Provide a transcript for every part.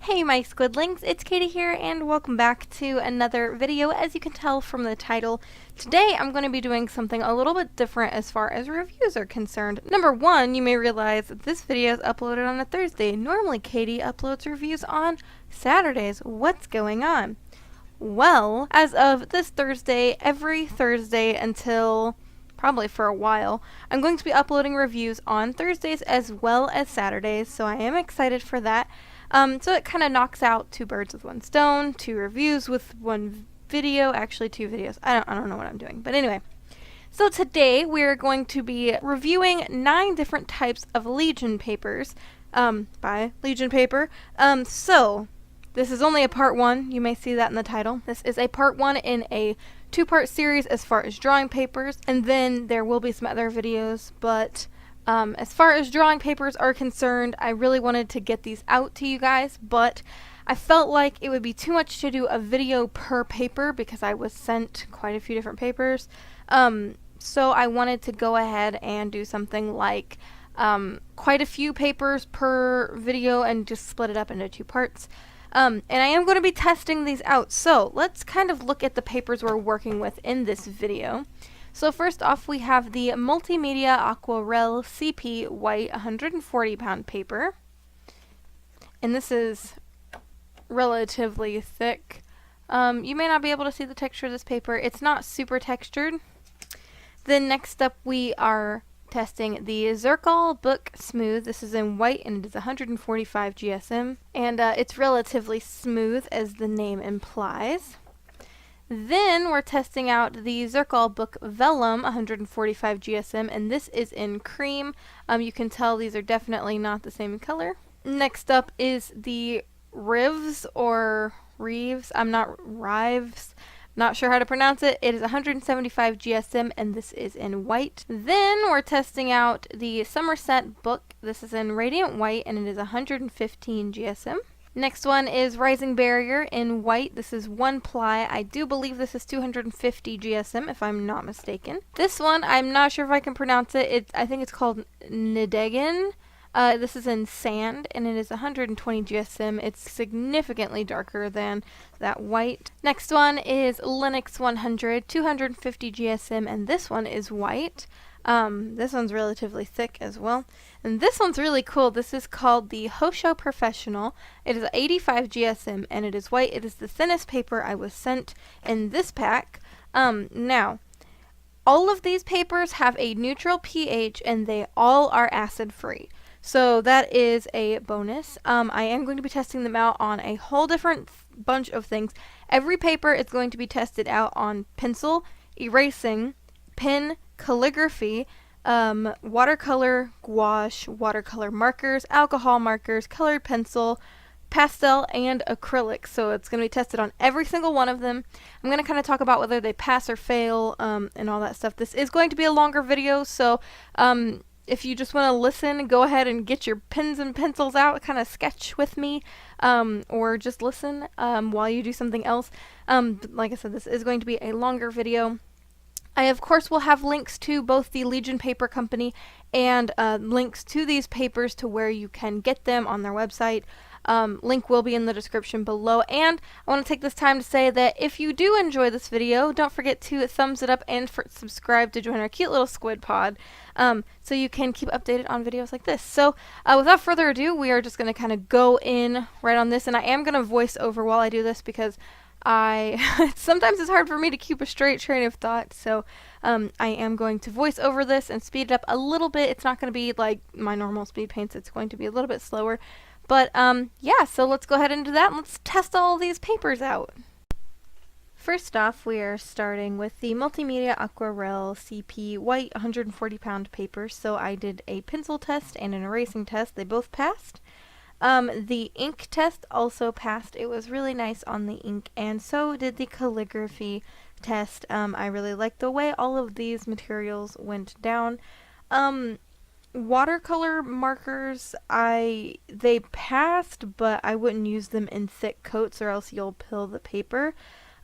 Hey my Squidlings, it's Katie here and welcome back to another video. As you can tell from the title, today I'm going to be doing something a little bit different as far as reviews are concerned. Number one, you may realize that this video is uploaded on a Thursday. Normally Katie uploads reviews on Saturdays. What's going on? Well, as of this Thursday, every Thursday until probably for a while, I'm going to be uploading reviews on Thursdays as well as Saturdays, so I am excited for that. So it kind of knocks out two birds with one stone, two reviews with one video, actually two videos. I don't know what I'm doing, but anyway. So today we're going to be reviewing 9 different types of Legion papers, by Legion Paper. So this is only a part 1, you may see that in the title. This is a part 1 in a 2-part series as far as drawing papers, and then there will be some other videos, but as far as drawing papers are concerned, I really wanted to get these out to you guys, but I felt like it would be too much to do a video per paper because I was sent quite a few different papers. So I wanted to go ahead and do something like quite a few papers per video and just split it up into 2 parts. And I am going to be testing these out, so let's kind of look at the papers we're working with in this video. So first off, we have the Multimedia Aquarelle CP White 140 pound paper. And this is relatively thick. You may not be able to see the texture of this paper. It's not super textured. Then next up we are testing the Zircol Book Smooth. This is in white and it is 145 GSM. And it's relatively smooth as the name implies. Then we're testing out the Zircol Book Vellum 145 GSM, and this is in cream. You can tell these are definitely not the same color. Next up is the Rives or Reeves. Rives. Not sure how to pronounce it. It is 175 GSM, and this is in white. Then we're testing out the Somerset book. This is in radiant white, and it is 115 GSM. Next one is Rising Barrier in white. This is 1 ply. I do believe this is 250 GSM if I'm not mistaken. This one, I'm not sure if I can pronounce it. I think it's called Nidegin. This is in sand and it is 120 GSM. It's significantly darker than that white. Next one is Linux 100, 250 GSM, and this one is white. This one's relatively thick as well. And this one's really cool. This is called the Hosho Professional. It is 85 GSM and it is white. It is the thinnest paper I was sent in this pack. Now, all of these papers have a neutral pH and they all are acid free. So that is a bonus. I am going to be testing them out on a whole different bunch of things. Every paper is going to be tested out on pencil, erasing, pen, calligraphy, watercolor, gouache, watercolor markers, alcohol markers, colored pencil, pastel, and acrylic. So it's going to be tested on every single one of them. I'm going to kind of talk about whether they pass or fail, and all that stuff. This is going to be a longer video, so if you just want to listen, go ahead and get your pens and pencils out, kind of sketch with me, or just listen while you do something else. Like I said, this is going to be a longer video. I, of course, will have links to both the Legion Paper Company and links to these papers to where you can get them on their website. Link will be in the description below. And I want to take this time to say that if you do enjoy this video, don't forget to thumbs it up and subscribe to join our cute little squid pod, so you can keep updated on videos like this. So without further ado, we are just going to kind of go in right on this. And I am going to voice over while I do this because sometimes it's hard for me to keep a straight train of thought, so I am going to voice over this and speed it up a little bit. It's not going to be like my normal speed paints, it's going to be a little bit slower. But yeah, so let's go ahead and do that and let's test all these papers out. First off, we are starting with the Multimedia Aquarelle CP White 140 pound paper. So I did a pencil test and an erasing test. They both passed. The ink test also passed. It was really nice on the ink, and so did the calligraphy test. I really liked the way all of these materials went down. Watercolor markers, they passed, but I wouldn't use them in thick coats or else you'll pill the paper.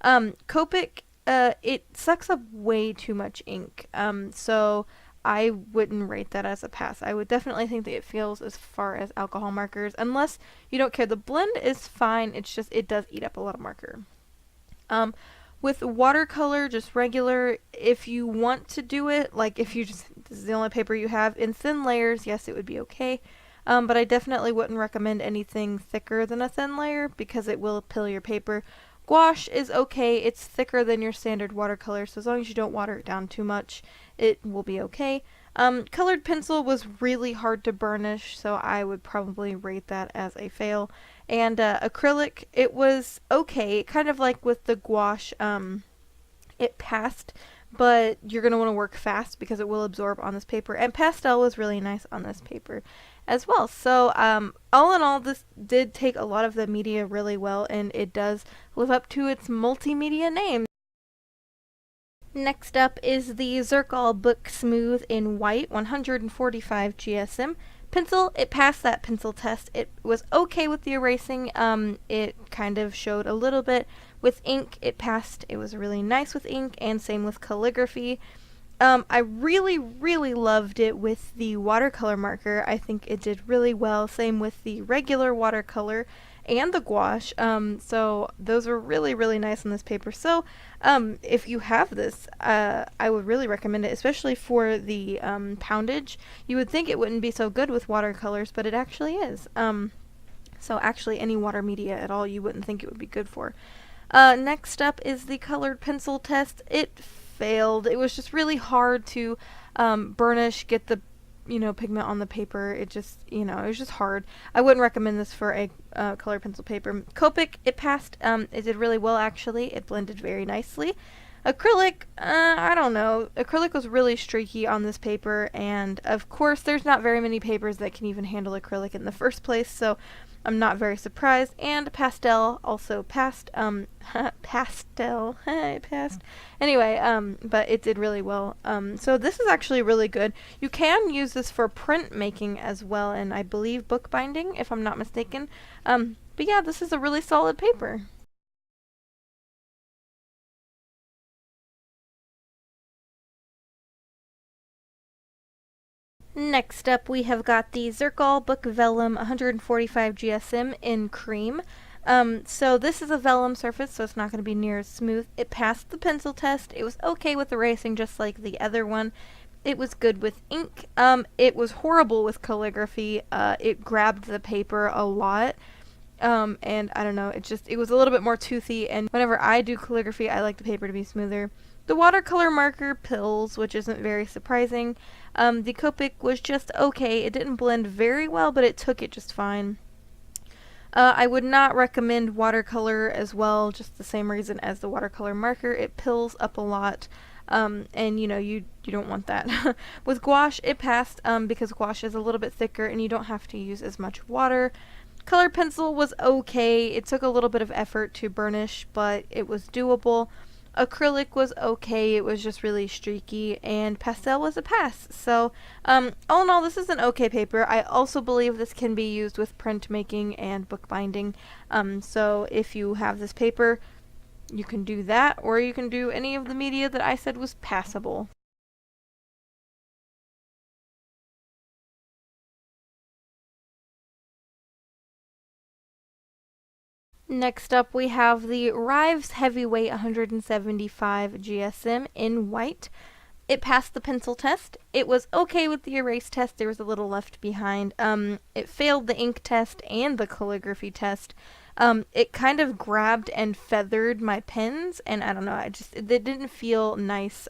Copic, it sucks up way too much ink. So I wouldn't rate that as a pass. I would definitely think that it fails as far as alcohol markers, unless you don't care. The blend is fine, it's just, it does eat up a lot of marker. With watercolor, just regular, if you want to do it, like if you just, this is the only paper you have, in thin layers, yes, it would be okay. But I definitely wouldn't recommend anything thicker than a thin layer because it will pill your paper. Gouache is okay, it's thicker than your standard watercolor, so as long as you don't water it down too much, it will be okay. Colored pencil was really hard to burnish, so I would probably rate that as a fail. And acrylic, it was okay, kind of like with the gouache, it passed, but you're going to want to work fast because it will absorb on this paper. And pastel was really nice on this paper as well. So all in all, this did take a lot of the media really well, and it does live up to its multimedia name. Next up is the Zircol Book Smooth in white, 145 GSM. Pencil, it passed that pencil test. It was okay with the erasing. It kind of showed a little bit. With ink, it passed. It was really nice with ink, and same with calligraphy. I really, really loved it with the watercolor marker. I think it did really well. Same with the regular watercolor and the gouache. So those were really, really nice on this paper. So if you have this, I would really recommend it, especially for the poundage. You would think it wouldn't be so good with watercolors, but it actually is. So actually any water media at all you wouldn't think it would be good for. Next up is the colored pencil test. It failed. It was just really hard to burnish, get the pigment on the paper. It just, it was just hard. I wouldn't recommend this for a colored pencil paper. Copic, it passed. It did really well, actually. It blended very nicely. Acrylic, I don't know. Acrylic was really streaky on this paper, and of course there's not very many papers that can even handle acrylic in the first place, so I'm not very surprised. And pastel also passed. Pastel, it passed. Anyway, but it did really well. So this is actually really good. You can use this for print making as well, and I believe bookbinding, if I'm not mistaken. But yeah, this is a really solid paper. Next up, we have got the Zircol Book Vellum 145 GSM in cream. So this is a vellum surface, so it's not going to be near as smooth. It passed the pencil test. It was okay with erasing, just like the other one. It was good with ink. It was horrible with calligraphy. It grabbed the paper a lot. And I don't know, it was a little bit more toothy, and whenever I do calligraphy, I like the paper to be smoother. The watercolor marker pills, which isn't very surprising. The Copic was just okay. It didn't blend very well, but it took it just fine. I would not recommend watercolor as well, just the same reason as the watercolor marker. It pills up a lot, and you don't want that. With gouache, it passed because gouache is a little bit thicker, and you don't have to use as much water. Colored pencil was okay. It took a little bit of effort to burnish, but it was doable. Acrylic was okay, it was just really streaky, and pastel was a pass. So, all in all, this is an okay paper. I also believe this can be used with printmaking and bookbinding. So if you have this paper, you can do that, or you can do any of the media that I said was passable. Next up, we have the Rives Heavyweight 175 GSM in white. It passed the pencil test. It was okay with the erase test. There was a little left behind. It failed the ink test and the calligraphy test. It kind of grabbed and feathered my pens, and I don't know, it didn't feel nice.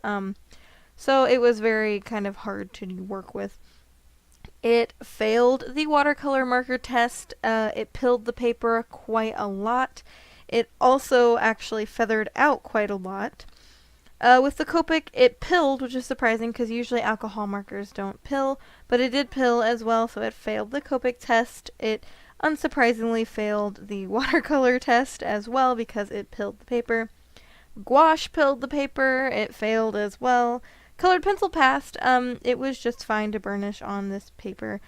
So it was very kind of hard to work with. It failed the watercolor marker test. It pilled the paper quite a lot. It also actually feathered out quite a lot. With the Copic, it pilled, which is surprising because usually alcohol markers don't pill, but it did pill as well, so it failed the Copic test. It unsurprisingly failed the watercolor test as well because it pilled the paper. Gouache pilled the paper. It failed as well. Colored pencil passed. It was just fine to burnish on this paper.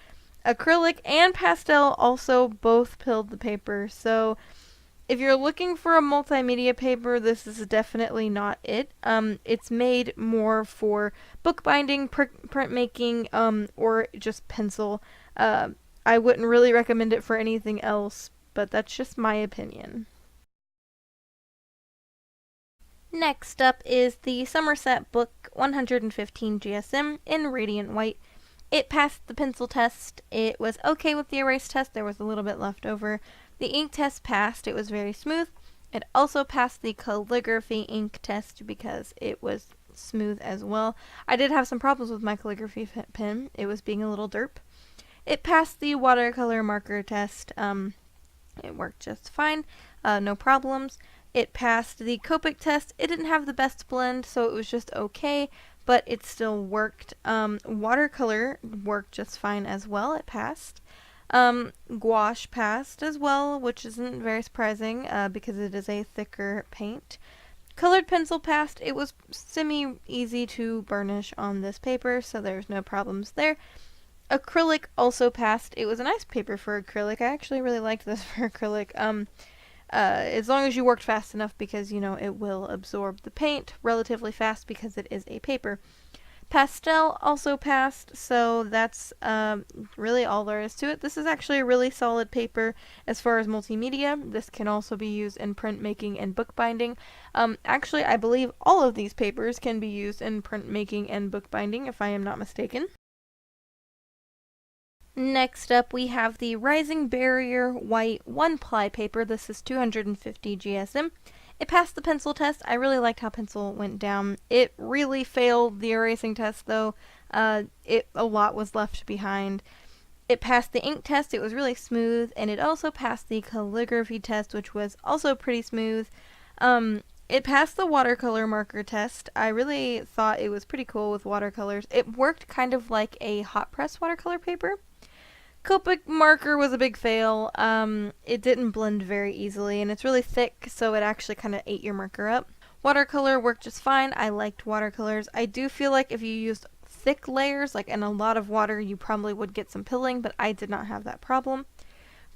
Acrylic and pastel also both pilled the paper, so If you're looking for a multimedia paper, this is definitely not it. It's made more for bookbinding, printmaking, or just pencil. I wouldn't really recommend it for anything else, but that's just my opinion. Next up is the Somerset Book 115 GSM in Radiant White. It passed the pencil test. It was okay with the erase test. There was a little bit left over. The ink test passed. It was very smooth. It also passed the calligraphy ink test because it was smooth as well. I did have some problems with my calligraphy pen. It was being a little derp. It passed the watercolor marker test. It worked just fine. No problems. It passed the Copic test. It didn't have the best blend, so it was just okay, but it still worked. Watercolor worked just fine as well. It passed. Gouache passed as well, which isn't very surprising because it is a thicker paint. Colored pencil passed. It was semi-easy to burnish on this paper, so there's no problems there. Acrylic also passed. It was a nice paper for acrylic. I actually really liked this for acrylic. As long as you worked fast enough, because, you know, it will absorb the paint relatively fast because it is a paper. Pastel also passed, so that's really all there is to it. This is actually a really solid paper as far as multimedia. This can also be used in printmaking and bookbinding. Actually, I believe all of these papers can be used in printmaking and bookbinding, if I am not mistaken. Next up, we have the Rising Barrier White 1-ply paper. This is 250 GSM. It passed the pencil test. I really liked how pencil went down. It really failed the erasing test, though. A lot was left behind. It passed the ink test. It was really smooth, and it also passed the calligraphy test, which was also pretty smooth. It passed the watercolor marker test. I really thought it was pretty cool with watercolors. It worked kind of like a hot press watercolor paper. Copic marker was a big fail. It didn't blend very easily, and it's really thick, so it actually kind of ate your marker up. Watercolor worked just fine. I liked watercolors. I do feel like if you used thick layers, like in a lot of water, you probably would get some pilling, but I did not have that problem.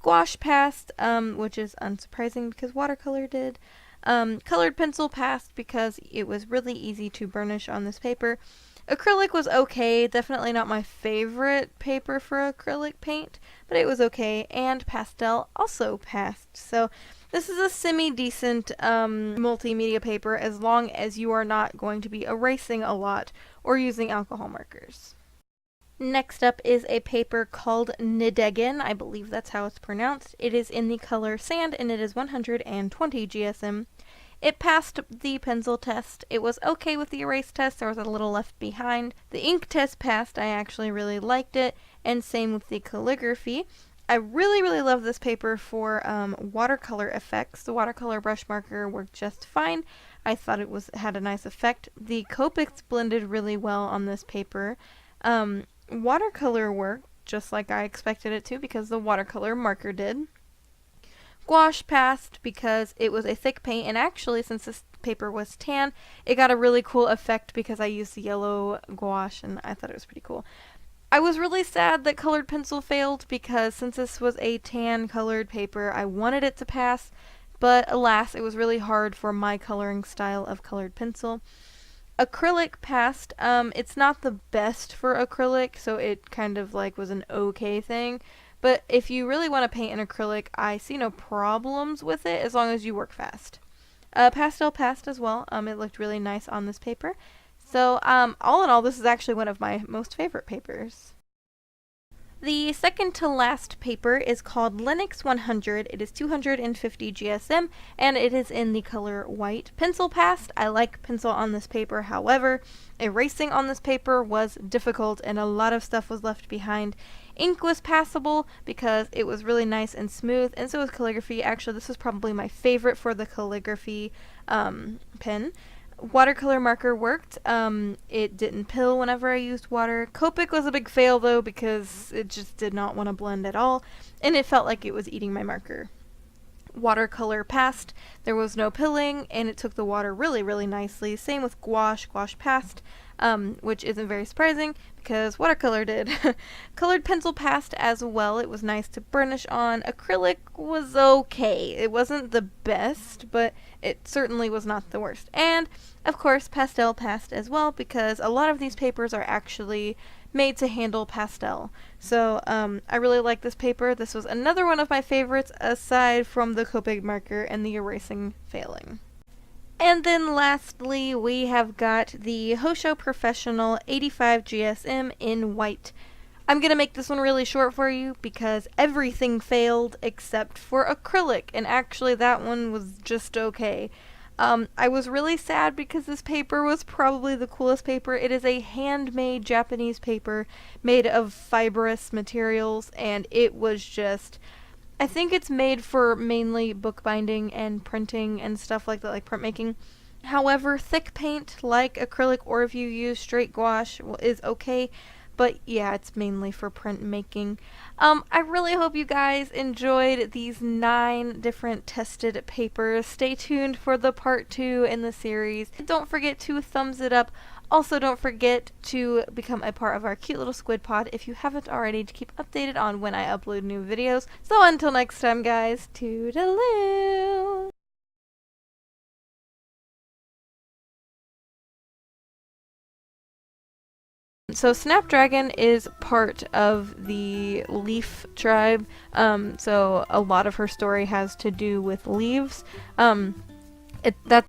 Gouache passed, which is unsurprising because watercolor did. Colored pencil passed because it was really easy to burnish on this paper. Acrylic was okay, definitely not my favorite paper for acrylic paint, but it was okay, and pastel also passed. So this is a semi-decent multimedia paper as long as you are not going to be erasing a lot or using alcohol markers. Next up is a paper called Nideggen. I believe that's how it's pronounced. It is in the color sand, and it is 120 GSM. It passed the pencil test. It was okay with the erase test. There was a little left behind. The ink test passed. I actually really liked it. And same with the calligraphy. I really, really love this paper for watercolor effects. The watercolor brush marker worked just fine. I thought it had a nice effect. The Copics blended really well on this paper. Watercolor worked just like I expected it to because the watercolor marker did. Gouache passed because it was a thick paint, and actually, since this paper was tan, it got a really cool effect because I used the yellow gouache, and I thought it was pretty cool. I was really sad that colored pencil failed because since this was a tan colored paper, I wanted it to pass, but alas, it was really hard for my coloring style of colored pencil. Acrylic passed. It's not the best for acrylic, so it kind of like was an okay thing. But if you really want to paint in acrylic, I see no problems with it as long as you work fast. Pastel passed as well. It looked really nice on this paper. So all in all, this is actually one of my most favorite papers. The second to last paper is called Linux 100. It is 250 GSM, and it is in the color white. Pencil passed. I like pencil on this paper. However, erasing on this paper was difficult, and a lot of stuff was left behind. Ink was passable because it was really nice and smooth, and so was calligraphy. Actually, this is probably my favorite for the calligraphy pen. Watercolor marker worked. It didn't pill whenever I used water. Copic was a big fail though because it just did not want to blend at all, and it felt like it was eating my marker. watercolor passed. There was no pilling, and it took the water really, really nicely. Same with gouache. Gouache passed, which isn't very surprising because watercolor did. Colored pencil passed as well. It was nice to burnish on. Acrylic was okay. It wasn't the best, but it certainly was not the worst. And, of course, pastel passed as well because a lot of these papers are actually made to handle pastel. So I really like this paper. This was another one of my favorites aside from the Copic marker and the erasing failing. And then lastly, we have got the Hosho Professional 85 GSM in white. I'm going to make this one really short for you because everything failed except for acrylic, and actually that one was just okay. I was really sad because this paper was probably the coolest paper. It is a handmade Japanese paper made of fibrous materials, and it was just, I think it's made for mainly bookbinding and printing and stuff like that, like printmaking. However, thick paint like acrylic, or if you use straight gouache, is okay. But yeah, it's mainly for printmaking. I really hope you guys enjoyed these 9 different tested papers. Stay tuned for the part 2 in the series. Don't forget to thumbs it up. Also, don't forget to become a part of our cute little squid pod if you haven't already, to keep updated on when I upload new videos. So until next time, guys, toodaloo! So Snapdragon is part of the leaf tribe, so a lot of her story has to do with leaves. That's